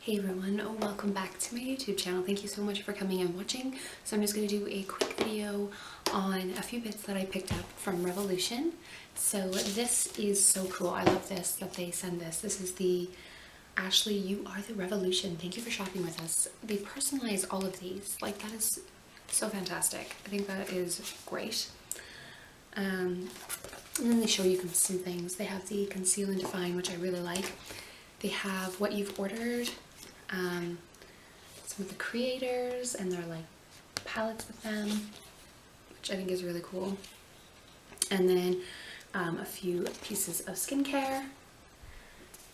Hey everyone, welcome back to my YouTube channel. Thank you so much for coming and watching. So I'm just going to do a quick video on a few bits that I picked up from Revolution. So this is so cool. I love this, that they send this. This is the Ashley, you are the revolution. Thank you for shopping with us. They personalize all of these. Like, that is so fantastic. I think that is great. And then they show you some things. They have the Conceal and Define, which I really like. They have what you've ordered, some of the creators and their like palettes with them, which I think is really cool. And then a few pieces of skincare.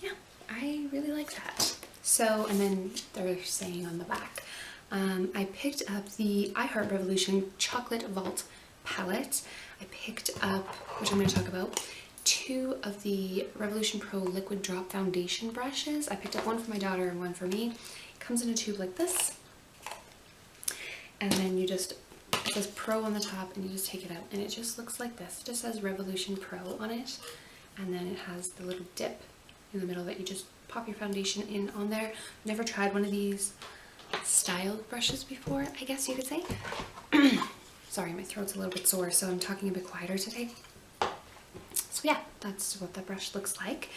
Yeah, I really like that. So, and then they're saying on the back, I picked up the I Heart Revolution Chocolate Vault palette. I picked up, which I'm going to talk about, 2 of the Revolution Pro Liquid Drop Foundation brushes. I picked up one for my daughter and one for me. It comes in a tube like this. And then you just, it says Pro on the top and you just take it out and it just looks like this. It just says Revolution Pro on it. And then it has the little dip in the middle that you just pop your foundation in on there. Never tried one of these styled brushes before, I guess you could say. Sorry, my throat's a little bit sore, so I'm talking a bit quieter today. So yeah, that's what that brush looks like.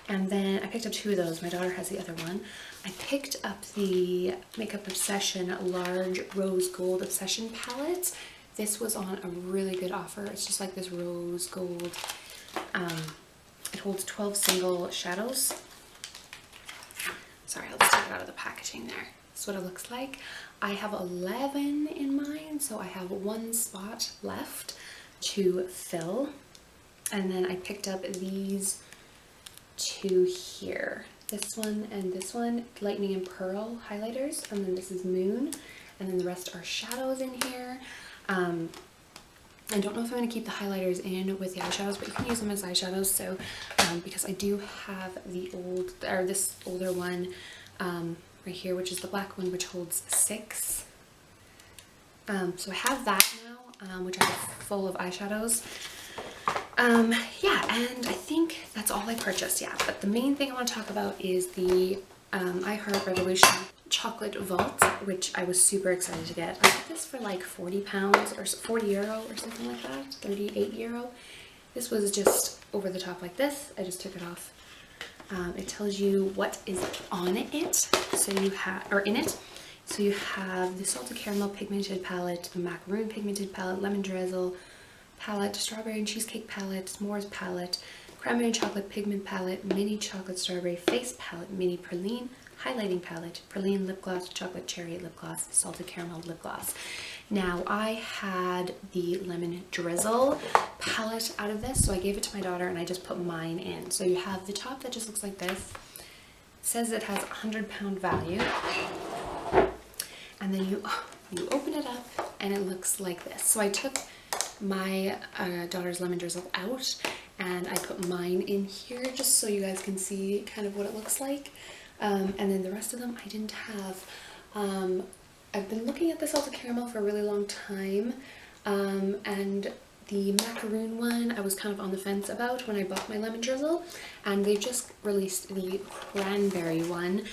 And then I picked up 2 of those. My daughter has the other one. I picked up the Makeup Obsession Large Rose Gold Obsession palette. This was on a really good offer. It's just like this rose gold. It holds 12 single shadows. Sorry, I'll just take it out of the packaging there. That's what it looks like. I have 11 in mine, so I have 1 spot left to fill. And then I picked up these 2 here. This one and this one, Lightning and Pearl highlighters. And then this is Moon. And then the rest are shadows in here. I don't know if I'm going to keep the highlighters in with the eyeshadows, but you can use them as eyeshadows. So, because I do have the this older one right here, which is the black one, which holds 6. So I have that now, which I have full of eyeshadows. Yeah, and I think that's all I purchased, yeah. But the main thing I want to talk about is the I Heart Revolution Chocolate Vault, which I was super excited to get. I got this for like £40 or €40 or something like that, €38. This was just over the top like this. I just took it off. It tells you what is on it, so you have, or in it. So you have the Salted Caramel Pigmented Palette, the Macaroon Pigmented Palette, Lemon Drizzle palette, Strawberry and Cheesecake palette, S'mores palette, Cranberry and Chocolate Pigment palette, Mini Chocolate Strawberry Face palette, Mini Praline Highlighting palette, Praline Lip Gloss, Chocolate Cherry Lip Gloss, Salted Caramel Lip Gloss. Now, I had the Lemon Drizzle palette out of this, so I gave it to my daughter and I just put mine in. So you have the top that just looks like this. It says it has £100 value. And then you open it up and it looks like this. So I took my daughter's Lemon Drizzle out and I put mine in here just so you guys can see kind of what it looks like. And then the rest of them I didn't have. I've been looking at the Salted Caramel for a really long time, and the Macaroon one I was kind of on the fence about when I bought my Lemon Drizzle, and they just released the Cranberry one,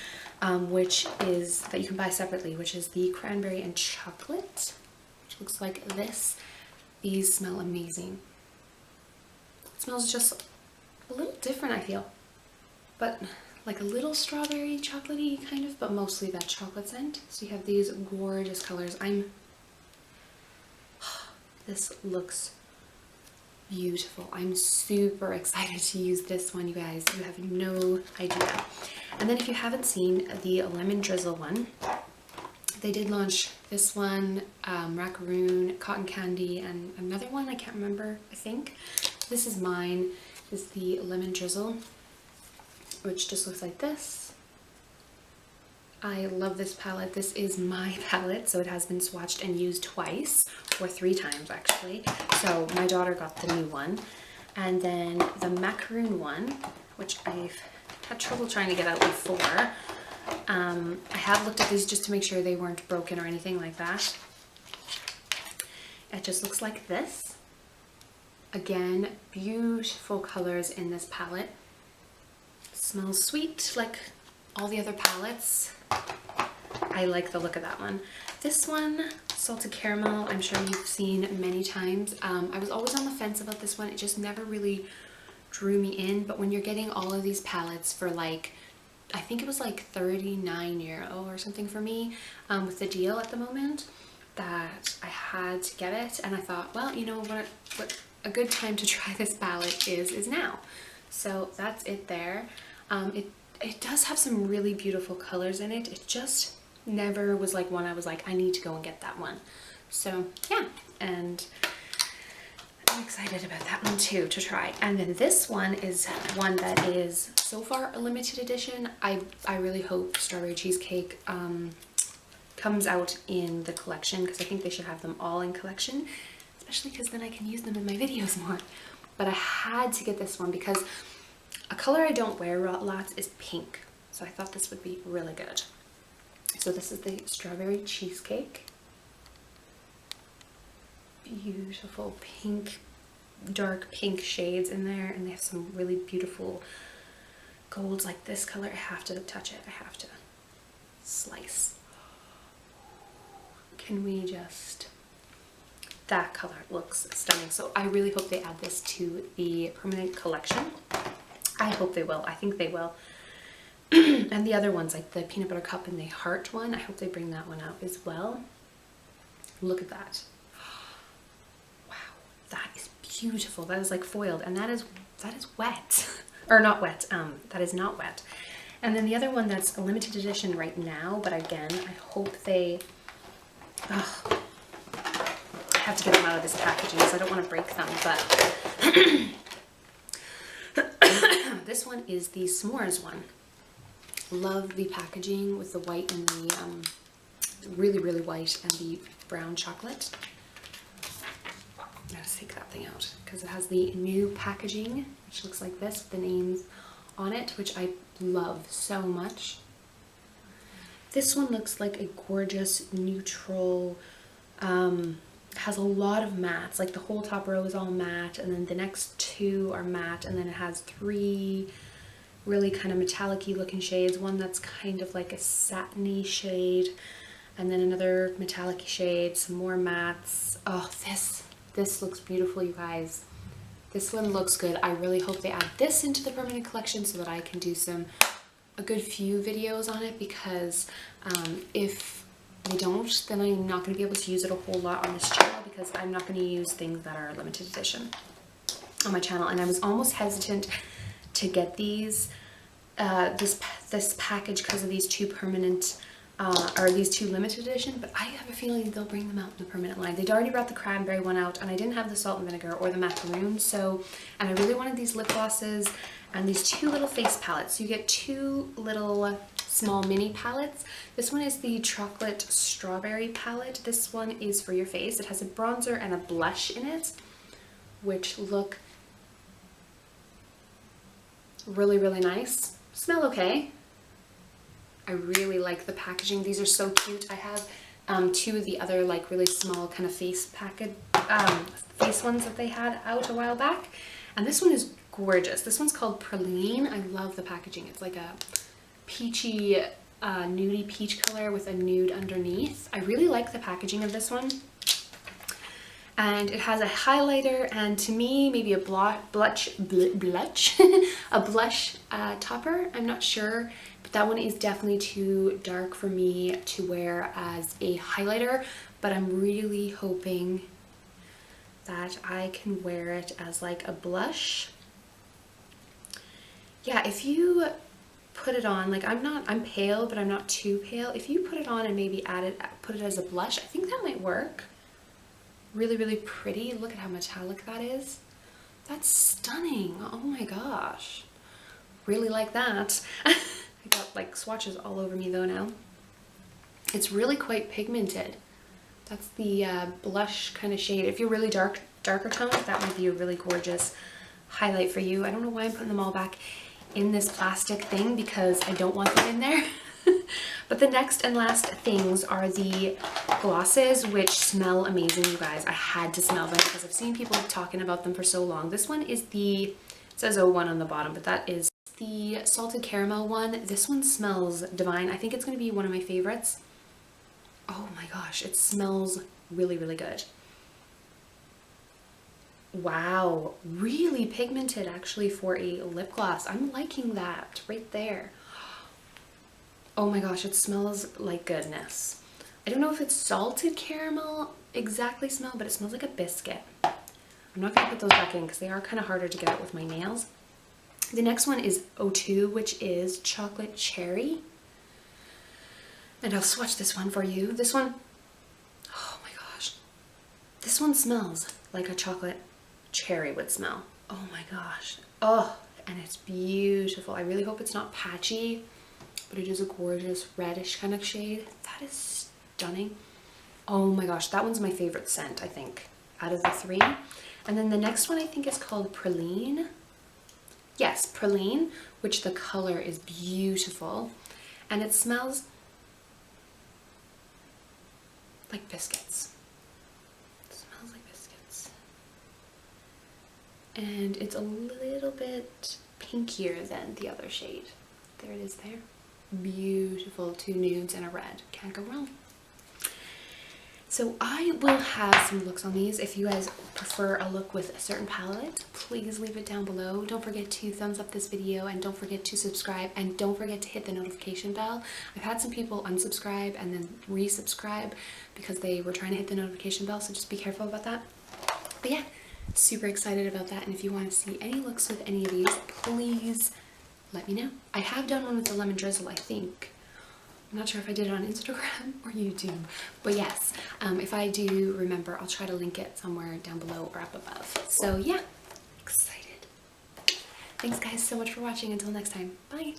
which is, that you can buy separately, which is the Cranberry and Chocolate, which looks like this. These smell amazing. It smells just a little different, I feel, but like a little strawberry chocolatey kind of, but mostly that chocolate scent. So you have these gorgeous colors. This looks beautiful. I'm super excited to use this one, you guys. You have no idea. And then if you haven't seen the Lemon Drizzle one, they did launch this one, Macaroon, Cotton Candy, and another one I can't remember, I think. This is mine. This is the Lemon Drizzle, which just looks like this. I love this palette. This is my palette, so it has been swatched and used twice, or 3 times actually. So my daughter got the new one. And then the Macaroon one, which I've had trouble trying to get out before. I have looked at these just to make sure they weren't broken or anything like that. It just looks like this. Again, beautiful colors in this palette. Smells sweet, like all the other palettes, I like the look of that one. This one, Salted Caramel, I'm sure you've seen many times. I was always on the fence about this one. It just never really drew me in. But when you're getting all of these palettes for like, I think it was like 39 euro or something for me, with the deal at the moment, that I had to get it. And I thought, well, you know what a good time to try this palette is now. So that's it there. It does have some really beautiful colors in it. It just never was like one I was like, I need to go and get that one. So yeah, and I'm excited about that one too to try. And then this one is one that is so far a limited edition. I really hope Strawberry Cheesecake comes out in the collection, because I think they should have them all in collection, especially because then I can use them in my videos more. But I had to get this one because a color I don't wear lots is pink, so I thought this would be really good. So this is the Strawberry Cheesecake. Beautiful pink, dark pink shades in there, and they have some really beautiful golds like this color. I have to touch it. I have to slice. Can we just... That color looks stunning. So I really hope they add this to the permanent collection. I hope they will. I think they will. And the other ones, like the peanut butter cup and the heart one, I hope they bring that one out as well. Look at that. Wow, that is beautiful. That is like foiled, and that is wet. Or not wet, that is not wet. And then the other one that's a limited edition right now, but again, I hope they... I have to get them out of this packaging because I don't want to break them, but this one is the s'mores one. Love the packaging with the white and the really, really white and the brown chocolate. Let's take that thing out because it has the new packaging, which looks like this with the names on it, which I love so much. This one looks like a gorgeous neutral, has a lot of mattes, like the whole top row is all matte, and then the next two are matte, and then it has three really kind of metallic-y looking shades, one that's kind of like a satiny shade, and then another metallic shade, some more mattes. Oh, this looks beautiful, you guys. This one looks good. I really hope they add this into the permanent collection so that I can do a good few videos on it, because if they don't, then I'm not going to be able to use it a whole lot on this channel, because I'm not going to use things that are limited edition on my channel. And I was almost hesitant to get these this package because of these two permanent or these two limited edition, but I have a feeling they'll bring them out in the permanent line. They'd already brought the cranberry one out, and I didn't have the salt and vinegar or the macaroon, so, and I really wanted these lip glosses and these two little face palettes. So you get two little small mini palettes. This one is the chocolate strawberry palette. This one is for your face. It has a bronzer and a blush in it, which look really, really nice. Smell okay. I really like the packaging. These are so cute. I have two of the other like really small kind of face face ones that they had out a while back, and this one is gorgeous. This one's called Praline. I love the packaging. It's like a peachy, nudie peach color with a nude underneath. I really like the packaging of this one. And it has a highlighter and, to me, maybe a blush a blush topper. I'm not sure, but that one is definitely too dark for me to wear as a highlighter, but I'm really hoping that I can wear it as like a blush. Yeah, if you put it on, like I'm pale, but I'm not too pale. If you put it on and maybe put it as a blush, I think that might work. Really, really pretty. Look at how metallic that is. That's stunning. Oh my gosh. Really like that. I got like swatches all over me though now. It's really quite pigmented. That's the blush kind of shade. If you're really darker toned, that might be a really gorgeous highlight for you. I don't know why I'm putting them all back in this plastic thing, because I don't want them in there. But the next and last things are the glosses, which smell amazing, you guys. I had to smell them because I've seen people talking about them for so long. This one is the, it says 01 on the bottom, but that is the salted caramel one. This one smells divine. I think it's going to be one of my favorites. Oh my gosh, it smells really, really good. Wow, really pigmented actually for a lip gloss. I'm liking that right there. Oh my gosh, it smells like goodness. I don't know if it's salted caramel exactly smell, but it smells like a biscuit. I'm not gonna put those back in because they are kind of harder to get out with my nails. The next one is O2, which is chocolate cherry. And I'll swatch this one for you. This one, oh my gosh. This one smells like a chocolate cherry would smell. Oh my gosh. Oh, and it's beautiful. I really hope it's not patchy, but it is a gorgeous reddish kind of shade. That is stunning. Oh my gosh, that one's my favorite scent, I think, out of the three. And then the next one I think is called Praline. Yes, Praline, which the color is beautiful. And it smells like biscuits. It smells like biscuits. And it's a little bit pinkier than the other shade. There it is there. Beautiful, 2 nudes and a red. Can't go wrong. So I will have some looks on these. If you guys prefer a look with a certain palette, please leave it down below. Don't forget to thumbs up this video, and don't forget to subscribe, and don't forget to hit the notification bell. I've had some people unsubscribe and then resubscribe because they were trying to hit the notification bell, so just be careful about that. But yeah, super excited about that, and if you want to see any looks with any of these, please let me know. I have done one with the lemon drizzle, I think. I'm not sure if I did it on Instagram or YouTube, but yes, if I do remember, I'll try to link it somewhere down below or up above. So yeah, excited. Thanks guys so much for watching. Until next time, bye.